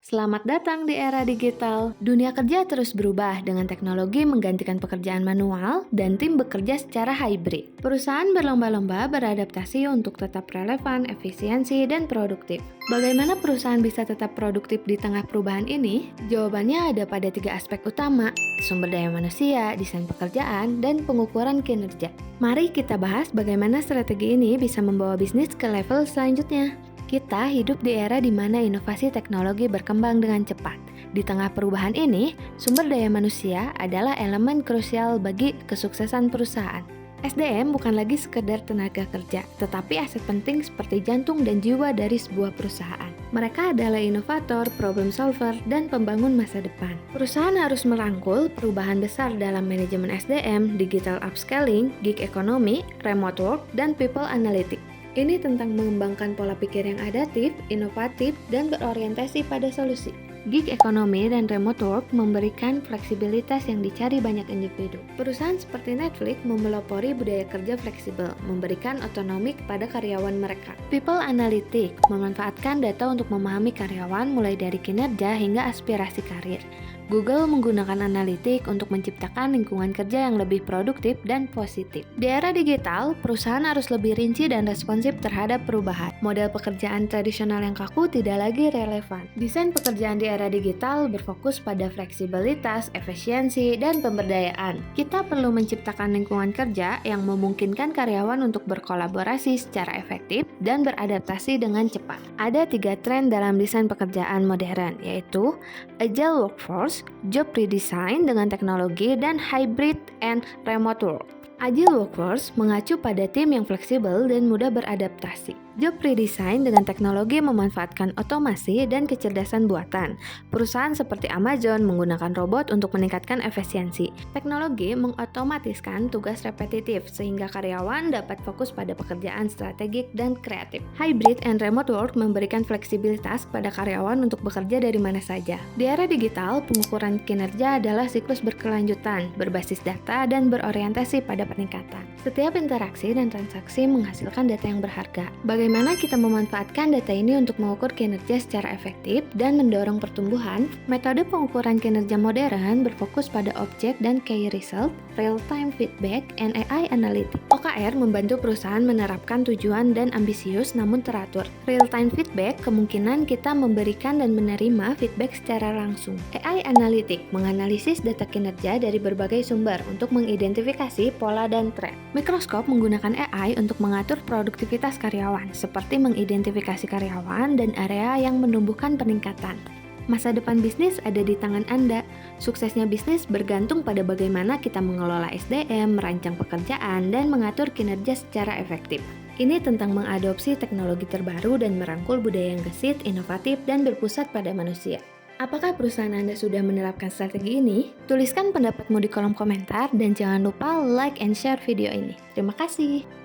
Selamat datang di era digital. Dunia kerja terus berubah dengan teknologi menggantikan pekerjaan manual dan tim bekerja secara hybrid. Perusahaan berlomba-lomba beradaptasi untuk tetap relevan, efisiensi, dan produktif. Bagaimana perusahaan bisa tetap produktif di tengah perubahan ini? Jawabannya ada pada 3 aspek utama: sumber daya manusia, desain pekerjaan, dan pengukuran kinerja. Mari kita bahas bagaimana strategi ini bisa membawa bisnis ke level selanjutnya. Kita hidup di era di mana inovasi teknologi berkembang dengan cepat. Di tengah perubahan ini, sumber daya manusia adalah elemen krusial bagi kesuksesan perusahaan. SDM bukan lagi sekedar tenaga kerja, tetapi aset penting seperti jantung dan jiwa dari sebuah perusahaan. Mereka adalah inovator, problem solver, dan pembangun masa depan. Perusahaan harus merangkul perubahan besar dalam manajemen SDM, digital upscaling, gig economy, remote work, dan people analytics. Ini tentang mengembangkan pola pikir yang adaptif, inovatif, dan berorientasi pada solusi. Gig economy dan remote work memberikan fleksibilitas yang dicari banyak individu. Perusahaan seperti Netflix memelopori budaya kerja fleksibel, memberikan otonomi kepada karyawan mereka. People analytics memanfaatkan data untuk memahami karyawan mulai dari kinerja hingga aspirasi karir. Google menggunakan analitik untuk menciptakan lingkungan kerja yang lebih produktif dan positif. Di era digital, perusahaan harus lebih rinci dan responsif terhadap perubahan. Model pekerjaan tradisional yang kaku tidak lagi relevan. Desain pekerjaan di era digital berfokus pada fleksibilitas, efisiensi, dan pemberdayaan. Kita perlu menciptakan lingkungan kerja yang memungkinkan karyawan untuk berkolaborasi secara efektif dan beradaptasi dengan cepat. Ada 3 tren dalam desain pekerjaan modern, yaitu agile workforce, job redesign dengan teknologi, dan hybrid and remote work. Agile workforce mengacu pada tim yang fleksibel dan mudah beradaptasi. Job redesign dengan teknologi memanfaatkan otomasi dan kecerdasan buatan. Perusahaan seperti Amazon menggunakan robot untuk meningkatkan efisiensi. Teknologi mengotomatiskan tugas repetitif sehingga karyawan dapat fokus pada pekerjaan strategik dan kreatif. Hybrid and remote work memberikan fleksibilitas pada karyawan untuk bekerja dari mana saja. Di era digital, pengukuran kinerja adalah siklus berkelanjutan, berbasis data, dan berorientasi pada peningkatan. Setiap interaksi dan transaksi menghasilkan data yang berharga. Bagaimana kita memanfaatkan data ini untuk mengukur kinerja secara efektif dan mendorong pertumbuhan? Metode pengukuran kinerja modern berfokus pada objek dan key result, real-time feedback, and AI analytics. OKR membantu perusahaan menerapkan tujuan dan ambisius namun teratur. Real-time feedback kemungkinan kita memberikan dan menerima feedback secara langsung. AI analytics menganalisis data kinerja dari berbagai sumber untuk mengidentifikasi pola dan tren. Microsoft menggunakan AI untuk mengatur produktivitas karyawan, seperti mengidentifikasi karyawan dan area yang menumbuhkan peningkatan. Masa depan bisnis ada di tangan Anda. Suksesnya bisnis bergantung pada bagaimana kita mengelola SDM, merancang pekerjaan, dan mengatur kinerja secara efektif. Ini tentang mengadopsi teknologi terbaru dan merangkul budaya yang gesit, inovatif, dan berpusat pada manusia. Apakah perusahaan Anda sudah menerapkan strategi ini? Tuliskan pendapatmu di kolom komentar dan jangan lupa like and share video ini. Terima kasih.